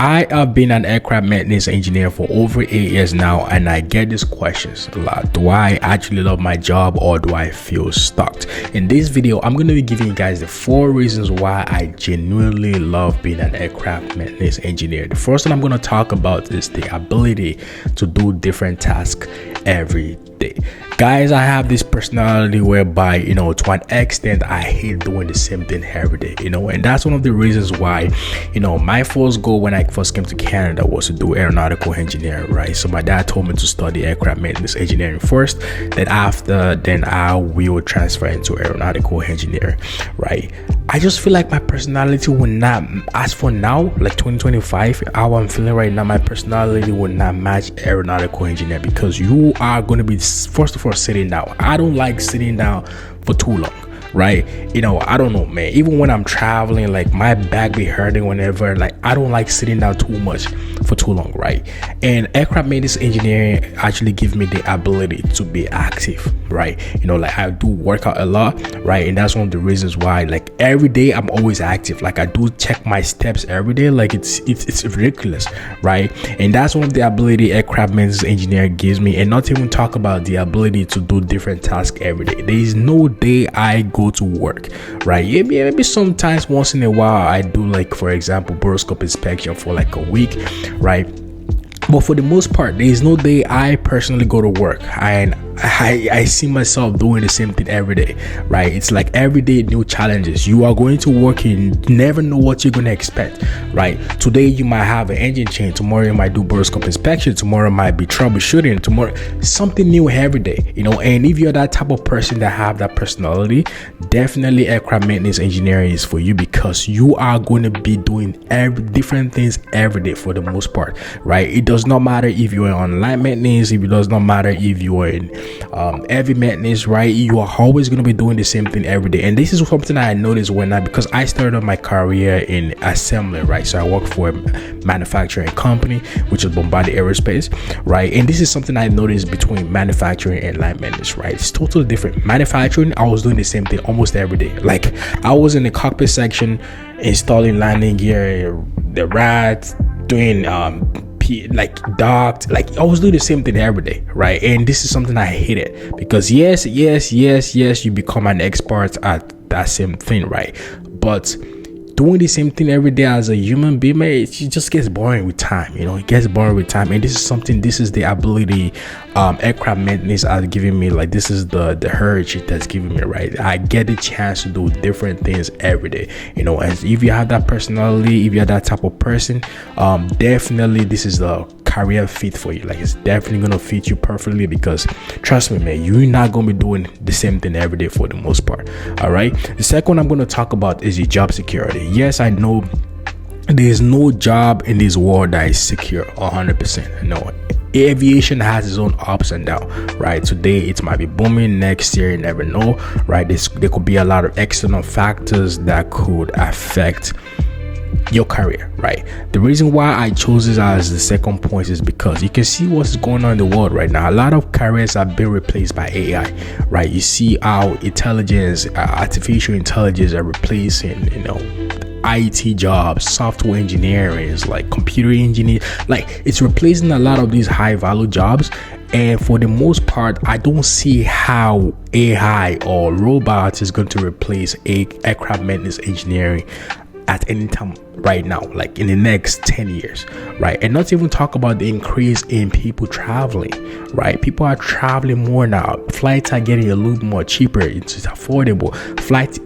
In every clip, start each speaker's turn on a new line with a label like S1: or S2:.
S1: I have been an aircraft maintenance engineer for over 8 years now, and I get these questions a lot. Do I actually love my job, or do I feel stuck? In this video, I'm going to be giving you guys the 4 reasons why I genuinely love being an aircraft maintenance engineer. The first one I'm going to talk about is the ability to do different tasks every day. Guys, I have this personality whereby, to an extent, I hate doing the same thing every day, and that's one of the reasons why, my first goal when I first came to Canada was to do aeronautical engineering, right? So my dad told me to study aircraft maintenance engineering first, then I will transfer into aeronautical engineering, right? I just feel like my personality will not, as for now, like 2025, how I'm feeling right now, my personality will not match aeronautical engineer, because you are going to be, first of all, sitting down. I don't like sitting down for too long, right? I don't know, man. Even when I'm traveling, like my back be hurting whenever, like I don't like sitting down too much for too long, right? And aircraft maintenance engineering actually gives me the ability to be active, right? Like I do work out a lot, right? And that's one of the reasons why, like every day I'm always active. Like I do check my steps every day. Like it's ridiculous, right? And that's one of the ability aircraft maintenance engineer gives me. And not even talk about the ability to do different tasks every day. There is no day I go to work, right? Maybe sometimes once in a while I do, like for example, boroscope inspection for like a week, right? But for the most part, there is no day I personally go to work and I see myself doing the same thing every day, right? It's like every day new challenges. You are going to work, you never know what you're going to expect, right? Today you might have an engine change, tomorrow you might do boroscope inspection, tomorrow might be troubleshooting, tomorrow something new every day, and if you're that type of person that have that personality, definitely aircraft maintenance engineering is for you, because you are going to be doing different things every day for the most part, right? It does not matter if you're on line maintenance, it does not matter if you are in heavy maintenance, right? You are always going to be doing the same thing every day. And this is something I noticed because I started my career in assembly, right? So I work for a manufacturing company, which is Bombardier Aerospace, right? And this is something I noticed between manufacturing and line maintenance, right? It's totally different. Manufacturing, I was doing the same thing almost every day. Like I was in the cockpit section installing landing gear, the rats, doing like docked, like I was doing the same thing every day, right? And this is something I hated, because yes, you become an expert at that same thing, right? But doing the same thing every day as a human being, man, it just gets boring with time. It gets boring with time. And this is the ability aircraft maintenance has given me. Like this is the urge it has given me, right? I get the chance to do different things every day, and if you have that personality, if you're that type of person, definitely this is the career fit for you. Like it's definitely gonna fit you perfectly, because trust me, man, you're not gonna be doing the same thing every day for the most part. All right, the second one I'm gonna talk about is your job security. Yes, I know there's no job in this world that is secure 100%. No, aviation has its own ups and downs, right? Today it might be booming, next year you never know, right? There could be a lot of external factors that could affect your career, right? The reason why I chose this as the second point is because you can see what's going on in the world right now. A lot of careers have been replaced by AI, right? You see how artificial intelligence are replacing, IT jobs, software engineering, like computer engineer, like it's replacing a lot of these high value jobs. And for the most part, I don't see how AI or robots is going to replace aircraft maintenance engineering at any time right now, like in the next 10 years, right? And not even talk about the increase in people traveling, right? People are traveling more now. Flights are getting a little more cheaper. It's affordable. Flight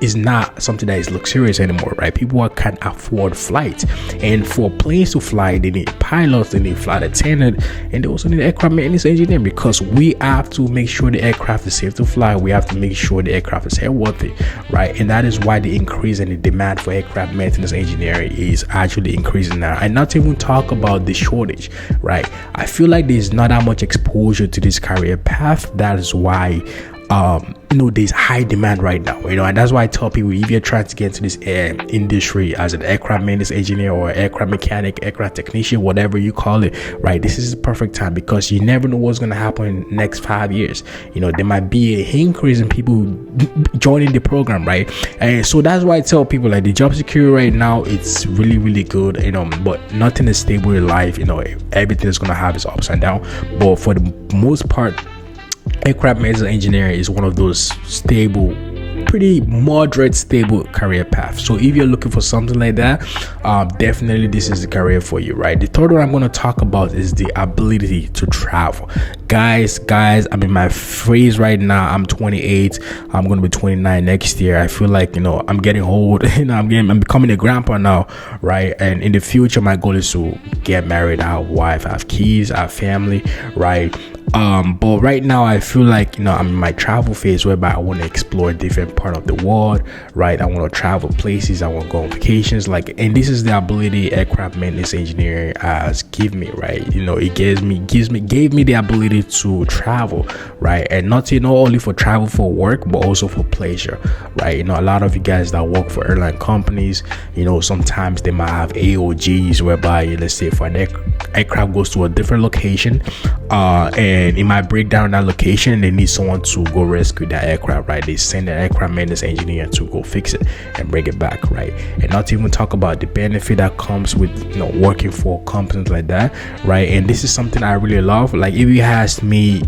S1: is not something that is luxurious anymore, right? People can afford flights, and for planes to fly, they need pilots, they need flight attendant, and they also need aircraft maintenance engineer, because we have to make sure the aircraft is safe to fly. We have to make sure the aircraft is airworthy, right? And that is why the increase in the demand for aircraft maintenance engineering is actually increasing now. And not even talk about the shortage, right? I feel like there's not that much exposure to this career path. That is why there's high demand right now, and that's why I tell people, if you're trying to get into this industry as an aircraft maintenance engineer or aircraft mechanic, aircraft technician, whatever you call it, right, this is the perfect time, because you never know what's going to happen in the next 5 years. There might be an increase in people joining the program, right? And so that's why I tell people, like, the job security right now, it's really, really good, but nothing is stable in life. Everything is going to have its ups and downs, but for the most part, aircraft maintenance engineering is one of those stable, pretty moderate stable career path. So if you're looking for something like that, definitely this is the career for you, right? The third one I'm going to talk about is the ability to travel. Guys, I'm in my phase right now. I'm 28. I'm going to be 29 next year. I feel like, I'm getting old. I'm becoming a grandpa now, right? And in the future, my goal is to get married, have a wife, have kids, have family, right? But right now I feel like, I'm in my travel phase, whereby I want to explore different part of the world, right? I want to travel places, I want to go on vacations, and this is the ability aircraft maintenance engineering has give me, right? It gave me the ability to travel, right? And not only for travel for work, but also for pleasure, right? A lot of you guys that work for airline companies, sometimes they might have AOGs, whereby, let's say, for an aircraft goes to a different location, and it might break down that location, and they need someone to go rescue that aircraft, right? They send an aircraft maintenance engineer to go fix it and bring it back, right? And not to even talk about the benefit that comes with working for companies like that, right? And this is something I really love. Like, if you asked me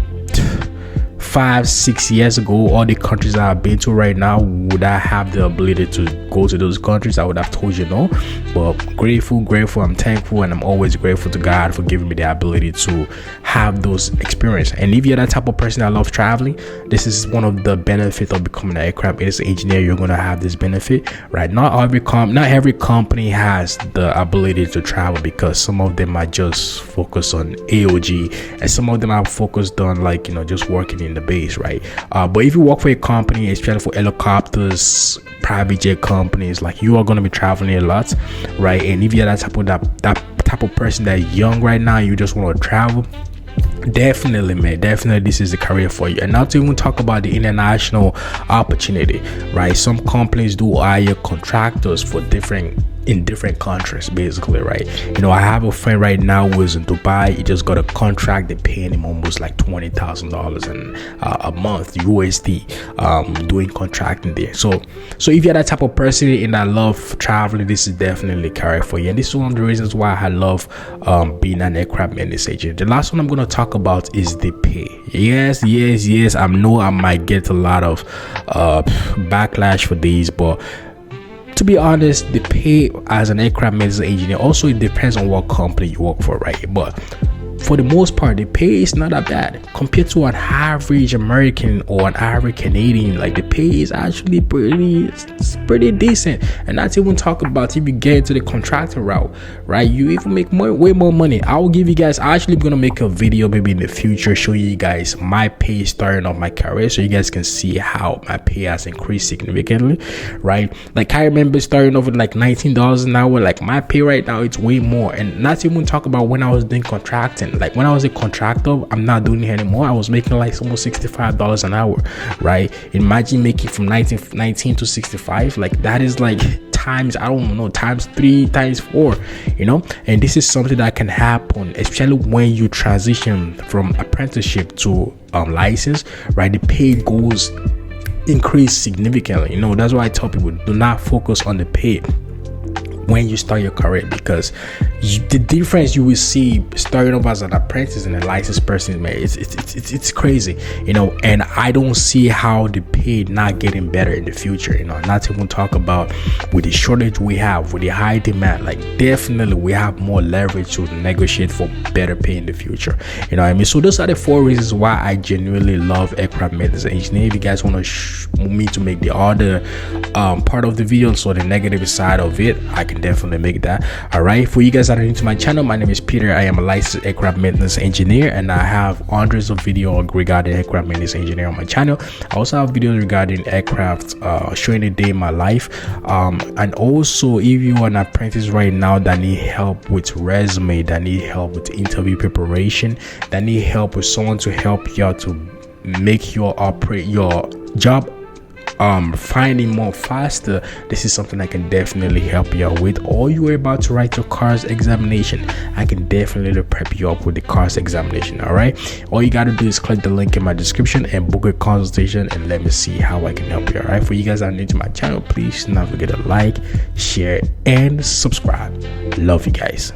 S1: 5-6 years ago, all the countries that I've been to right now, would I have the ability to go to those countries? I would have told you no. But grateful, I'm thankful, and I'm always grateful to God for giving me the ability to have those experiences. And if you're that type of person that loves traveling, this is one of the benefits of becoming an aircraft maintenance engineer. You're going to have this benefit, right? Not every company has the ability to travel, because some of them are just focused on AOG, and some of them are focused on just working in the base, right? But if you work for a company, especially for helicopters, private jet companies, you are going to be traveling a lot, right? And if you're that type of person that young right now, you just want to travel, definitely this is the career for you. And not to even talk about the international opportunity, right? Some companies do hire contractors for in different countries, basically, right? I have a friend right now who is in Dubai. He just got a contract. They're paying him almost like $20,000 a month USD, doing contracting there. So if you're that type of person and I love traveling, this is definitely a career for you. And this is one of the reasons why I love being an aircraft maintenance agent. The last one I'm going to talk about is the pay. Yes, I know I might get a lot of backlash for these, but to be honest, the pay as an aircraft maintenance engineer, also it depends on what company you work for, right? But for the most part, the pay is not that bad compared to an average American or an average Canadian. The pay is actually pretty decent. And not even talk about if you get into the contractor route, right? You even make way more money. I will give you guys, I'm actually gonna make a video maybe in the future showing you guys my pay starting off my career, so you guys can see how my pay has increased significantly, right? I remember starting off with $19 an hour. My pay right now, it's way more. And not even talk about when I was doing contracting. When I was a contractor, I'm not doing it anymore. I was making almost $65 an hour, right? Imagine making from 19 to 65. That is times, I don't know, times 3, times 4, and this is something that can happen, especially when you transition from apprenticeship to license, right? The pay increase significantly. That's why I tell people, do not focus on the pay when you start your career, because the difference you will see starting off as an apprentice and a licensed person, man, it's crazy, and I don't see how the pay not getting better in the future, not to even talk about with the shortage we have, with the high demand. Definitely we have more leverage to negotiate for better pay in the future, what I mean? So those are the 4 reasons why I genuinely love aircraft maintenance engineering. If you guys want me to make the other part of the video, so the negative side of it, I can definitely make that. All right, for you guys that are new to my channel, my name is Peter. I am a licensed aircraft maintenance engineer, and I have hundreds of videos regarding aircraft maintenance engineer on my channel. I also have videos regarding aircraft, showing a day in my life, and also if you are an apprentice right now that need help with resume, that need help with interview preparation, that need help with someone to help you out to make your job finding more faster, this is something I can definitely help you out with. Or you are about to write your CARS examination, I can definitely prep you up with the CARS examination. All right, all you got to do is click the link in my description and book a consultation, and let me see how I can help you. All right, for you guys that are new to my channel, please do not forget to like, share, and subscribe. Love you guys.